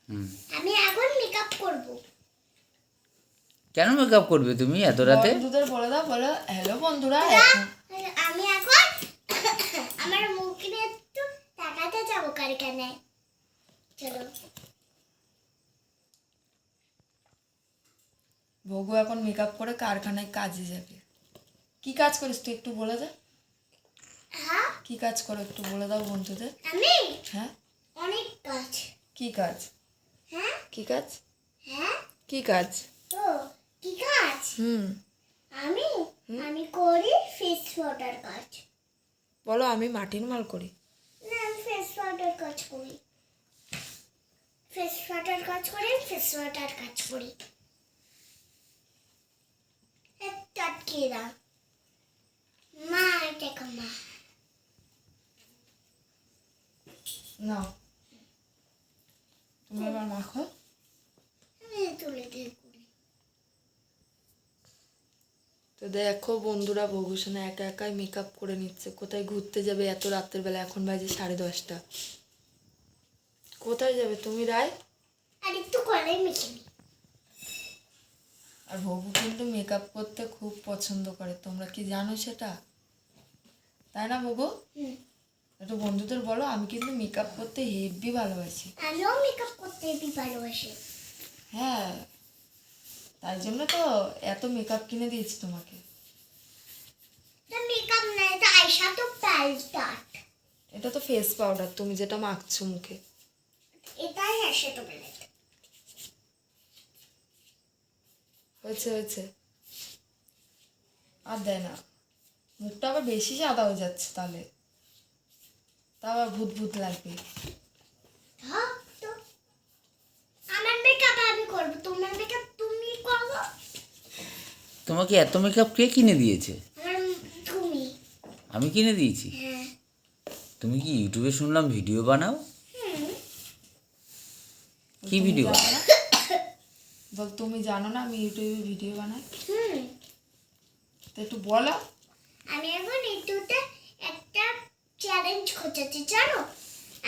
আমি এখন মেকআপ করব। কেন মেকআপ করবে তুমি এত রাতে? বন্ধুদের বলে দাও, বলো হ্যালো বন্ধুরা। আমি এখন আমার মুখে একটু তাকাতে যাবো কারখানায়। চলো। ভগু এখন মেকআপ করে কারখানায় কাজে যাবে। কি কাজ করিস তুই একটু বলে দে। হ্যাঁ, কি কাজ করো একটু বলে দাও বন্ধুদের। আমি হ্যাঁ, অনেক কাজ। কি কাজ? হ্যাঁ কি কাজ? হ্যাঁ কি কাজ? ও কি কাজ? আমি আমি করি ফেস ওয়াটার কাজ। বলো আমি মাটির মাল করি। না, আমি ফেস ওয়াটার কাজ করি। ফেস ওয়াটার কাজ করি, ফেস ওয়াটার কাজ করি। একটা কিরা মা এটা মা না, তুমি এবার মাখো। আমি তুলে দিয়ে করি। তো দেখো বন্ধুরা, ভূষণা একা একাই মেকআপ করে নিচ্ছে। কোথায় ঘুরতে যাবে এত রাতের বেলা? এখন বাজে 10:30। কোথায় যাবে তুমি রায়? আর একটু কলাই মেখে নি। আর ভবু কিন্তু মেকআপ করতে খুব পছন্দ করে, তোমরা কি জানো সেটা? তাই না ভবু? একটু বন্ধুদের বলো আমি কিন্তু মেকআপ করতে হেভি ভালোবাসি। আমিও মেকআপ করতে হেবি ভালোবাসি। হ্যাঁ, তাই জন্য তো এত মেকআপ কিনে দিয়েছি তোমাকে। এটা মেকআপ না, এটা আইশ্যাডো প্যালেট। এটা তো ফেস পাউডার, তুমি যেটা মাখছো মুখে। এটাই আইশ্যাডো প্যালেট। হয়েছে হয়েছে, আর দেয় না। মুখটা আবার বেশি সাদা হয়ে যাচ্ছে, তাহলে তা আবার ভূত ভূত লাগবে। হ্যাঁ, তো আমার মেকআপ আমি করব, তোমার মেকআপ তুমি করো। তোমাকে এত মেকআপ কে কিনে দিয়েছে? তুমি। আমি কিনে দিয়েছি? হ্যাঁ। তুমি কি ইউটিউবে শুনলাম ভিডিও বানাও? কি তুমি ভিডিও? জানো না? বল তুমি জানো না আমি ইউটিউবে ভিডিও বানাই? তো একটু বলো। আমি এখন ইউটিউবে একটা চ্যালেঞ্জ খুঁজেছি, জানো?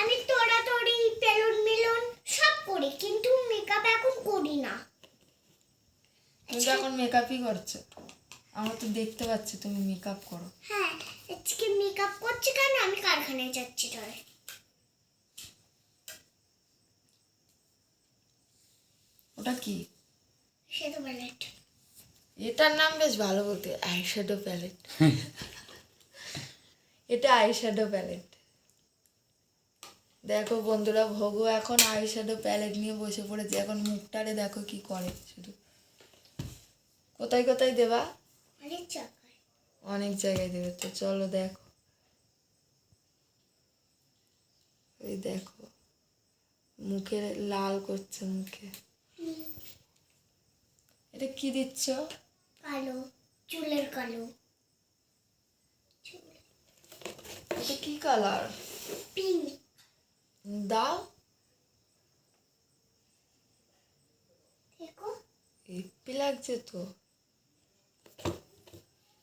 আমি তোড়াতড়ি বেলুন মিলন সব করি, কিন্তু মেকআপ এখন করি না। তুমি তো এখন মেকআপই করছো, আমরা তো দেখতে পাচ্ছি তুমি মেকআপ করো। হ্যাঁ, আজকে মেকআপ করছি কেন? আমি কারখানায় যাচ্ছি ধরে। ওটা কি? Shadow palette. এটার নাম বেশ ভালো বলতে, আইশ্যাডো প্যালেট। এটা আইশ্যাডো প্যালেট। দেখো বন্ধুরা, ভগু এখন আইশ্যাডো প্যালেট নিয়ে বসে পড়েছে। এখন মুখটারে দেখো কি করে শুধু। কোথায় কোথায় দেবা? অনেক জায়গায়। অনেক জায়গায় দেবে। তো চলো দেখো, এই দেখো মুখে লাল করছে মুখে। এটা কি দিচ্ছ? কালো, চুলের কালো। এটা কি কালার? পিঙ্ক। দাও, দেখো। হেব্বি লাগছে তো।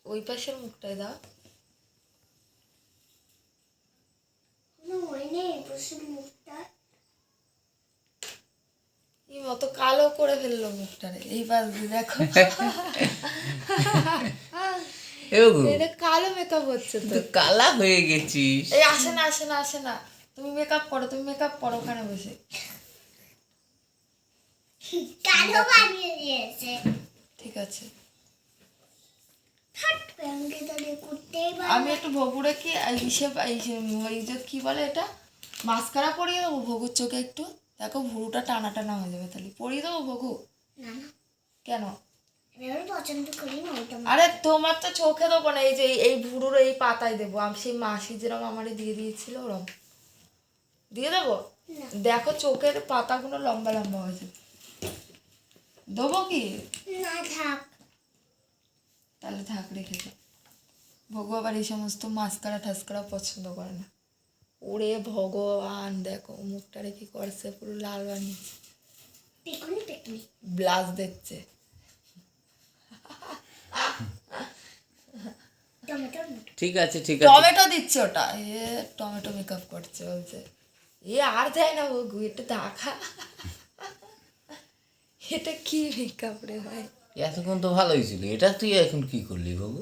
ওই পাশের মুখটায় দাও। ওই নেই বসে মুখটা। এই মতো কালো করে ফেললো মুখটারে। এই পাশ দিয়ে দেখো, এটা কালো মেকআপ হচ্ছে তো। তুই কালা হয়ে গেছিস। এই আসে না আসে না আসে না, তুমি মেকআপ করো, তুমি মেকআপ করো ওখানে বসে। কালো বানিয়ে দিয়েছে। ঠিক আছে, থাট ব্যাংকে তাহলে করতেই আমি একটু ভগুরে কি হিসেব ওই যে কি বলে এটা, মাস্কারা পরিয়ে দেবো ভগুর চোখে একটু। দেখো ভুরুটা টানা টানা হয়ে যাবে, তাহলে পরিয়ে দেবো ভগু। না না, কেন? আমি আবার পছন্দ করি না এটা। আরে তোমার তো চোখে দেবো না, এই যে এই ভুরুর এই পাতায় দেবো। আমি সেই মাসি যেরকম আমারে দিয়ে দিয়েছিল ওরকম দিয়ে দেবো। দেখো চোখের পাতাগুলো লম্বা লম্বা হয়ে যাবে। দেবো কি? না থাক। তাহলে থাক, রেখে দাও। ভগু আবার এই সমস্ত মাস্কারা ঠাস্কারা পছন্দ করে না। ওরে ভগবান, দেখো মুখটা রেখে করছে, পুরো লাল বানিয়েছে। পেকুনি পেকুনি। ব্লাশ দেখছে। টমেটো। ঠিক আছে ঠিক আছে। টমেটো দিচ্ছে ওটা, টমেটো মেকআপ করছে বলছে। আর দেয় না ভগু, একটু দেখা। এটা কি মেকআপ রে ভাই? এতক্ষণ তো ভালোই ছিল, এটা তুই এখন কি করলি বাবু?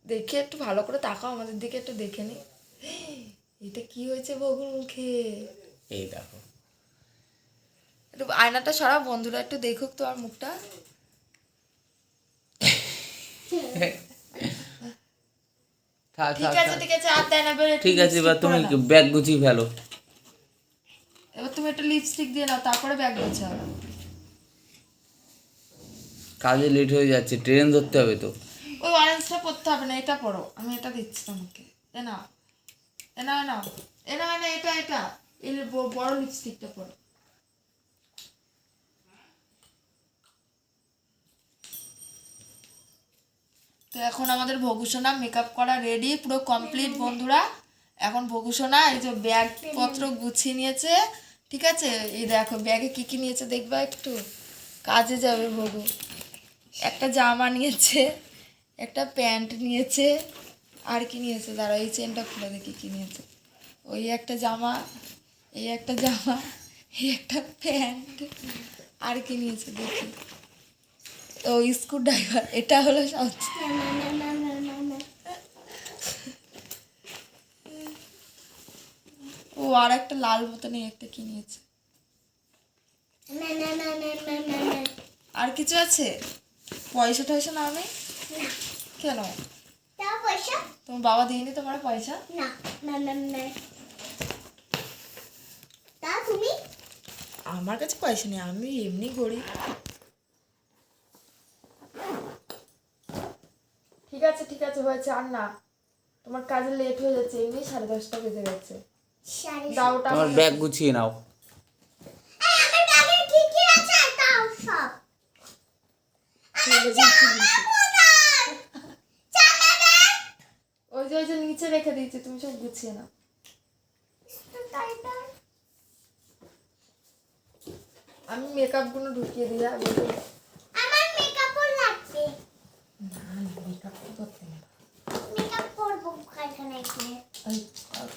দেখে একটু ভালো করে তাকাও আমাদের দিকে, একটু দেখে নি। এটা কি হয়েছে বগুর মুখে? এই দেখো। একটু আয়নাটা সরাও, বন্ধুরা একটু দেখুক তোমার মুখটা। থাক ঠিক থাক আছে থাক। ঠিক আছে, আর দেয় না, এবার একটু ঠিক আছে, এবার lipstick তুমি পরে নাও। ব্যাগ গুছিয়ে ফেলো। এবার তুমি একটু লিপস্টিক দিয়ে নাও, তারপরে ব্যাগ গোছাও। কাজে লেট হয়ে যাচ্ছে, ট্রেন ধরতে হবে তো। ওই অরেঞ্জটা পরতে হবে না, এটা পরো, আমি এটা দিচ্ছি তোমাকে। এ নাও, এ নাও, এ নাও, এ নাও, এ নাও, এটা এটা এই বড় লিপস্টিকটা পরো। তো এখন আমাদের ভগুসোনা মেকআপ করা রেডি, পুরো কমপ্লিট বন্ধুরা। এখন ভগুসোনা এই যে ব্যাগ পত্র গুছিয়ে নিয়েছে, ঠিক আছে? এই দেখো ব্যাগে কি কি নিয়েছে দেখবা একটু, কাজে যাবে ভগু। একটা জামা নিয়েছে, একটা প্যান্ট নিয়েছে, আর কি নিয়েছে দাঁড়া, এই চেনটা খুলে দেখি কি নিয়েছে। ওই একটা জামা, এই একটা জামা, এই একটা প্যান্ট, আর কি নিয়েছে দেখি। ও স্ক্রু ড্রাইভার, এটা হলো সব। ও আর একটা লাল বোতামে একটা কি নিয়েছে। আর কিছু আছে? পয়সা টয়সা নাও নেই কেন? দাও পয়সা। তোমার বাবা দিইনি তোমার পয়সা? না না না না। দাও তুমি। আমার কাছে পয়সা নেই, আমি এমনি গরিব। ঠিক আছে হয়েছে, আর না, তোমার কাজে লেট হয়ে যাচ্ছে, এমনি 10:30 বেজে গেছে। দাও ওটা তোমার আমার ব্যাগ কাছে। গুছিয়ে নাও। এই আমার ব্যাগে কি কি আছে দাও সব। ওই যে নিচে রেখে দিয়েছি, তুমি সব গুছিয়ে নাও। আমি মেকআপ গুলো ঢুকিয়ে দিই। আমার মেকআপও লাগবে। না মেকআপ তো করতে না, মেকআপ করব কারখানায় গিয়ে। ওই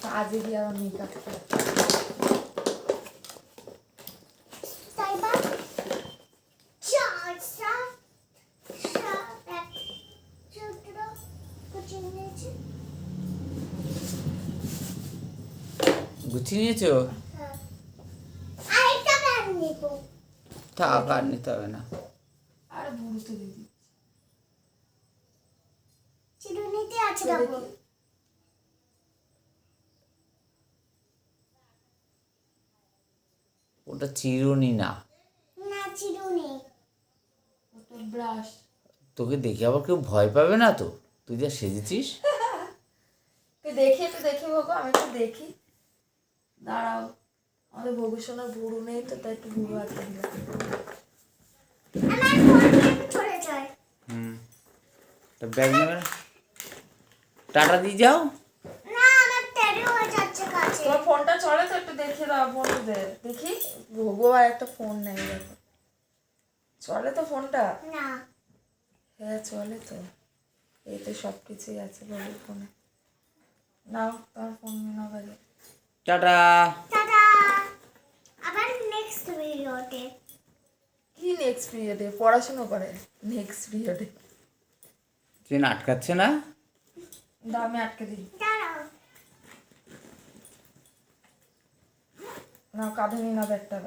কাজে গিয়ে আমার মেকআপ তাই বা চার সাত সাত এক ছোট কুচি নিয়েছে। গুছিয়ে নিয়েছো? হ্যাঁ। আরেকটা প্যান নিব। থাক, আর নিতে হবে না। আর ভুরুতে দিদি। চিরুনিতে আছে বাবু। ওটা চিরুনি না, না চিরুনি। ওটা ব্রাশ। তোকে দেখে আবার কেউ ভয় পাবে না তো, তুই যা সেজেছিস। একটু দেখি ভোগো, আমি একটু দেখি, দাঁড়াও। আমাদের ভবিষ্যৎ ভুরু নেই তো, তাই একটু ভুরু আছে দিলাম। আমার ফোন কেন চলে যায়? তো ব্যাগ নেবে না? টাটা দিয়ে যাও। না আমার দেরি হয়ে যাচ্ছে কাছে। তোমার ফোনটা চলে তো, একটু দেখিয়ে দাও বন্ধুদের দেখি। ভোগো আর একটা ফোন নেই, দেখো চলে তো ফোনটা? না হ্যাঁ চলে তো, এই তো সব কিছুই আছে ভোগের ফোনে। নাও তোমার ফোন নাও বাজে। টাটা। টাটা। আবার নেক্সট ভিডিওতে। কি নেক্সট পিরিয়ডে? পড়াশুনো করে নেক্সট পিরিয়ডে। ট্রেন আটকাচ্ছে না? দাও আমি আটকে দিই। দাঁড়াও। নাও কাঁধে নিয়ে নাও ব্যাগটা।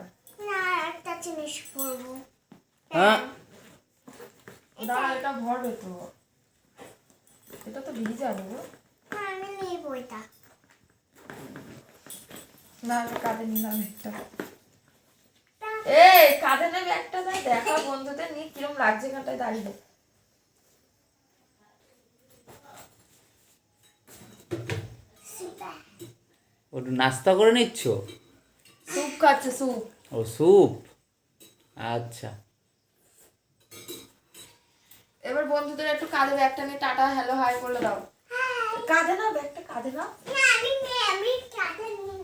না একটা জিনিস পরবো। হ্যাঁ, দাঁড়া এটা ভরবে তো, এটা তো ভিজে যাবে গো। না আমি নেব এটা। না কাঁধে নিয়ে নাও ব্যাগটা। এই কাঁধে নে ব্যাগটা, তাই দেখা বন্ধুদের নিয়ে কিরম লাগছে এখানটায় দাঁড়িয়ে। ওটা নাস্তা করে নিচ্ছ? স্যুপ খাচ্ছে স্যুপ। ও স্যুপ, আচ্ছা। এবার বন্ধুদের একটু কাঁধে ব্যাগটা নিয়ে টাটা হ্যালো হাই বলে দাও। কাঁধে নাও ব্যাগটা, কাঁধে নাও। না আমি কাঁধে নিয়ে